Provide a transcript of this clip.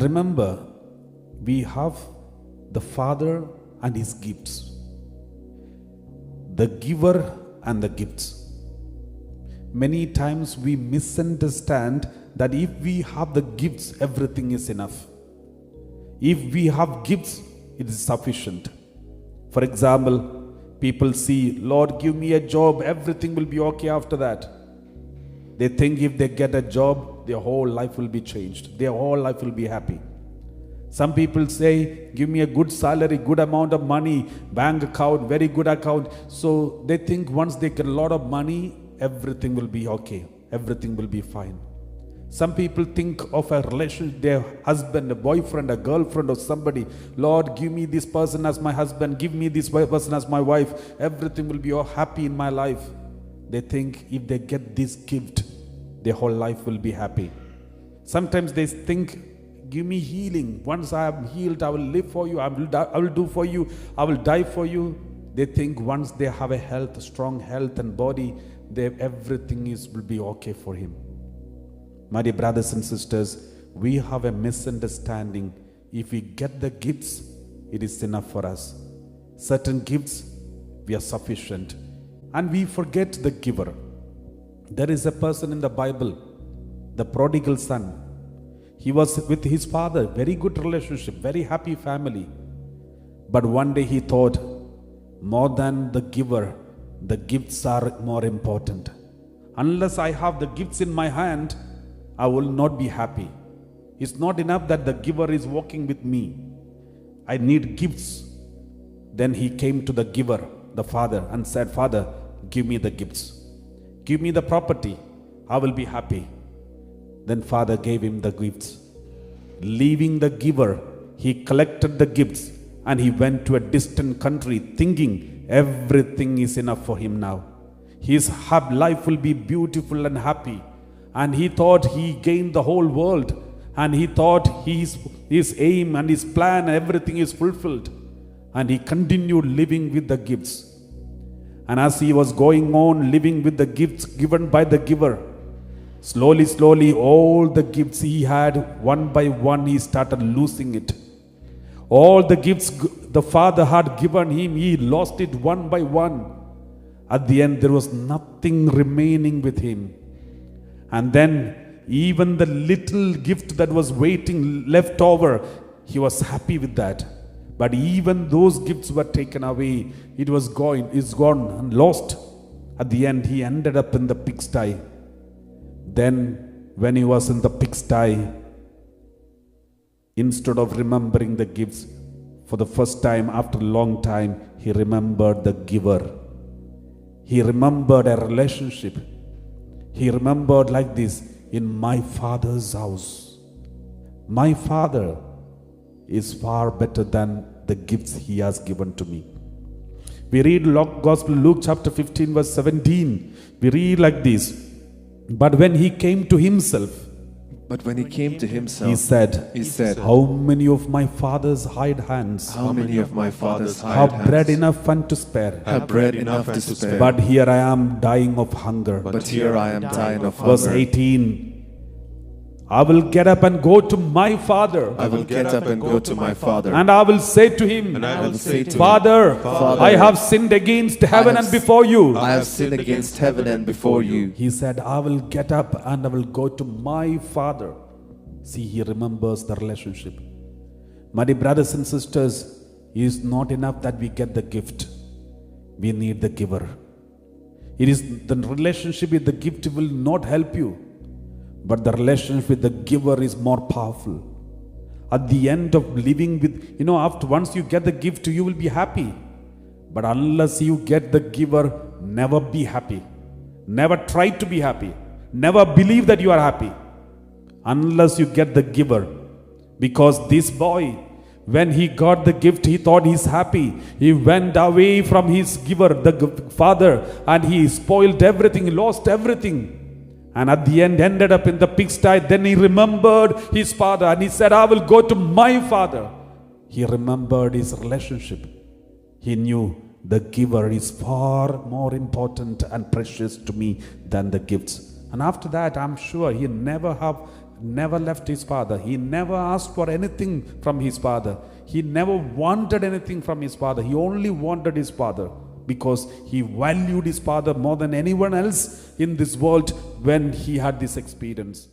remember, we have the Father and His gifts, the giver and the gifts. Many times we misunderstand that if we have the gifts, everything is enough. If we have gifts, it is sufficient. For example, people see, Lord, give me a job, everything will be okay after that. They think if they get a job, their whole life will be changed. Their whole life will be happy. Some people say, give me a good salary, good amount of money, bank account, very good account. So they think once they get a lot of money, everything will be okay. Everything will be fine. Some people think of a relationship, their husband, a boyfriend, a girlfriend, or somebody. Lord, give me this person as my husband. Give me this person as my wife. Everything will be all happy in my life. They think if they get this gift, their whole life will be happy. Sometimes they think, give me healing. Once I am healed, I will live for you. I will do for you. I will die for you. They think once they have a health, strong health and body, everything will be okay for him. My dear brothers and sisters, we have a misunderstanding. If we get the gifts, it is enough for us. Certain gifts, we are sufficient. And we forget the giver. There is a person in the Bible, the prodigal son. He was with his father, very good relationship, very happy family. But one day he thought, more than the giver, the gifts are more important. Unless I have the gifts in my hand, I will not be happy. It's not enough that the giver is walking with me. I need gifts. Then he came to the giver, the father, and said, Father, give me the gifts. Give me the property. I will be happy. Then father gave him the gifts. Leaving the giver, he collected the gifts and he went to a distant country thinking everything is enough for him now. His life will be beautiful and happy. And he thought he gained the whole world. And he thought his aim and his plan, everything is fulfilled. And he continued living with the gifts. And as he was going on living with the gifts given by the giver, slowly, all the gifts he had, one by one, he started losing it. All the gifts the Father had given him, he lost it one by one. At the end, there was nothing remaining with him. And then, even the little gift that was waiting, left over, he was happy with that. But even those gifts were taken away. It's gone and lost. At the end, he ended up in the pigsty. Then, when he was in the pigsty, instead of remembering the gifts, for the first time after a long time, he remembered the giver. He remembered a relationship. He remembered like this, in my Father's house. My Father is far better than the gifts he has given to me. We read Gospel Luke chapter 15 verse 17. We read like this. But when he came to himself, he said, how many of my father's hired hands have bread enough and to spare? But here I am dying of hunger. Verse 18. I will get up and go to my father. And I will say to him, Father, I have sinned against heaven and before you. He said, I will get up and I will go to my father. See, he remembers the relationship. My dear brothers and sisters, it is not enough that we get the gift. We need the giver. It is the relationship with the gift will not help you. But the relationship with the giver is more powerful. At the end of living with, once you get the gift, you will be happy. But unless you get the giver, never be happy. Never try to be happy. Never believe that you are happy. Unless you get the giver. Because this boy, when he got the gift, he thought he's happy. He went away from his giver, the father, and he spoiled everything, he lost everything. And at the end ended up in the pigsty. Then he remembered his father and he said, I will go to my father. He remembered his relationship. He knew the giver is far more important and precious to me than the gifts. And after that, I'm sure he never have never left his father. He never asked for anything from his father. He never wanted anything from his father. He only wanted his father because he valued his father more than anyone else in this world when he had this experience.